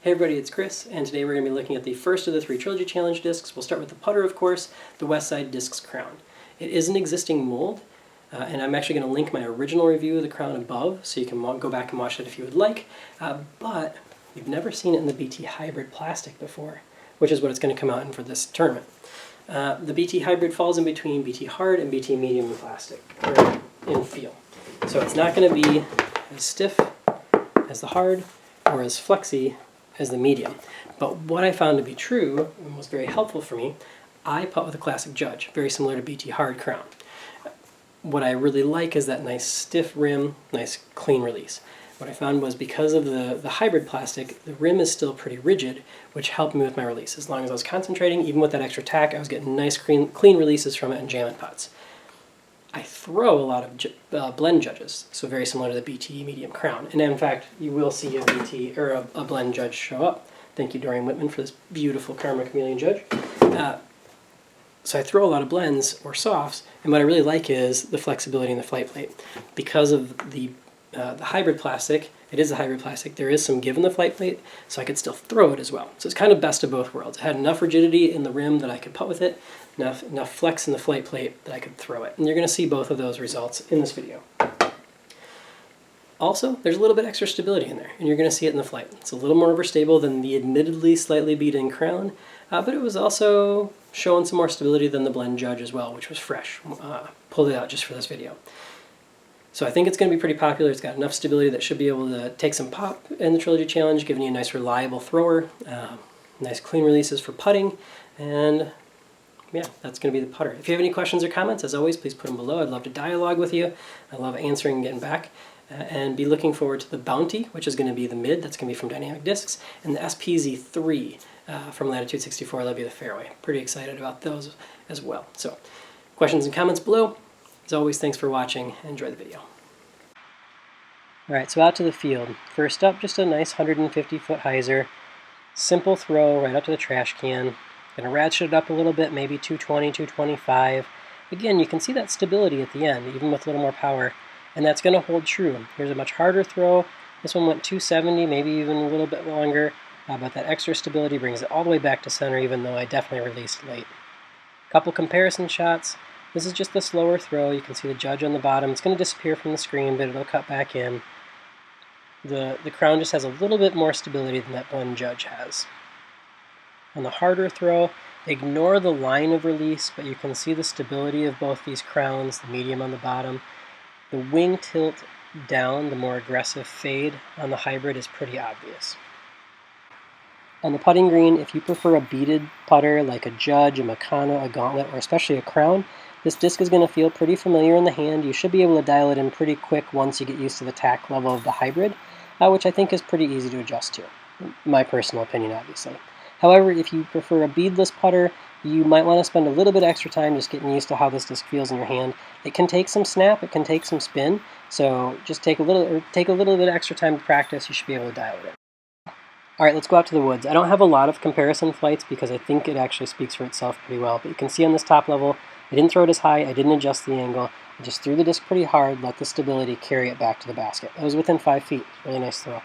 Hey everybody, it's Chris, and today we're going to be looking at the first of the 3 Trilogy Challenge discs. We'll start with the putter, of course, the Westside Discs Crown. It is an existing mold, and I'm actually going to link my original review of the crown above, so you can go back and watch it if you would like, but you've never seen it in the BT Hybrid plastic before, which is what it's going to come out in for this tournament. The BT Hybrid falls in between BT Hard and BT Medium in plastic, or in feel. So it's not going to be as stiff as the hard, or as flexy as the medium. But what I found to be true, and was very helpful for me, I putt with a classic Judge, very similar to BT Hard Crown. What I really like is that nice stiff rim, nice clean release. What I found was because of the hybrid plastic, the rim is still pretty rigid, which helped me with my release. As long as I was concentrating, even with that extra tack, I was getting nice clean releases from it and jamming putts. I throw a lot of blend Judges, so very similar to the BT Medium Crown. And in fact, you will see a blend Judge show up. Thank you, Dorian Whitman, for this beautiful Karma Chameleon Judge. So I throw a lot of blends or softs, and what I really like is the flexibility in the flight plate. Because of the hybrid plastic, it is a hybrid plastic, there is some give in the flight plate, so I could still throw it as well. So it's kind of best of both worlds. It had enough rigidity in the rim that I could putt with it, enough flex in the flight plate that I could throw it. And you're going to see both of those results in this video. Also, there's a little bit extra stability in there, and you're going to see it in the flight. It's a little more overstable than the admittedly slightly beat-in Crown, but it was also showing some more stability than the blend Judge as well, which was fresh. Pulled it out just for this video. So I think it's going to be pretty popular. It's got enough stability that should be able to take some pop in the Trilogy Challenge, giving you a nice reliable thrower, nice clean releases for putting, and yeah, that's going to be the putter. If you have any questions or comments, as always, please put them below. I'd love to dialogue with you. I love answering and getting back. And be looking forward to the Bounty, which is going to be the mid. That's going to be from Dynamic Discs. And the SPZ3 from Latitude 64, that'll be the fairway. Pretty excited about those as well. So, questions and comments below. As always, thanks for watching. Enjoy the video. Alright, so out to the field. First up, just a nice 150-foot hyzer. Simple throw right up to the trash can. Going to ratchet it up a little bit, maybe 220, 225. Again, you can see that stability at the end, even with a little more power. And that's going to hold true. Here's a much harder throw. This one went 270, maybe even a little bit longer. But that extra stability brings it all the way back to center, even though I definitely released late. Couple comparison shots. This is just the slower throw. You can see the Judge on the bottom. It's going to disappear from the screen, but it'll cut back in. The Crown just has a little bit more stability than that blend Judge has. On the harder throw, ignore the line of release, but you can see the stability of both these crowns, the medium on the bottom. The wing tilt down, the more aggressive fade on the hybrid is pretty obvious. On the putting green, if you prefer a beaded putter like a Judge, a Meccano, a Gauntlet, or especially a Crown, this disc is going to feel pretty familiar in the hand. You should be able to dial it in pretty quick once you get used to the tack level of the hybrid, which I think is pretty easy to adjust to. My personal opinion, obviously. However, if you prefer a beadless putter, you might want to spend a little bit extra time just getting used to how this disc feels in your hand. It can take some snap, it can take some spin, so just take a little bit extra time to practice. You should be able to dial it in. Alright, let's go out to the woods. I don't have a lot of comparison flights because I think it actually speaks for itself pretty well, but you can see on this top level, I didn't throw it as high, I didn't adjust the angle, I just threw the disc pretty hard, let the stability carry it back to the basket. It was within 5 feet, really nice throw.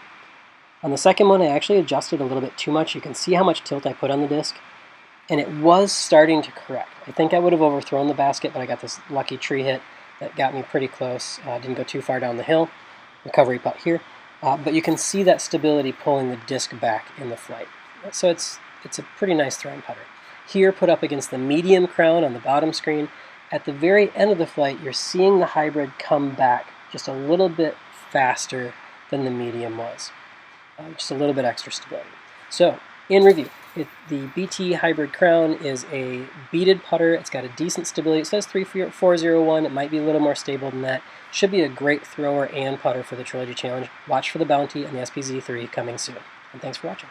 On the second one, I actually adjusted a little bit too much. You can see how much tilt I put on the disc. And it was starting to correct. I think I would have overthrown the basket, but I got this lucky tree hit that got me pretty close. Didn't go too far down the hill. Recovery putt here. But you can see that stability pulling the disc back in the flight. So it's a pretty nice throwing putter. Here, put up against the medium Crown on the bottom screen. At the very end of the flight, you're seeing the hybrid come back just a little bit faster than the medium was. Just a little bit extra stability. So, in review, the BT Hybrid Crown is a beaded putter. It's got a decent stability. It says 3401. It might be a little more stable than that. Should be a great thrower and putter for the Trilogy Challenge. Watch for the Bounty and the SPZ3 coming soon. And thanks for watching.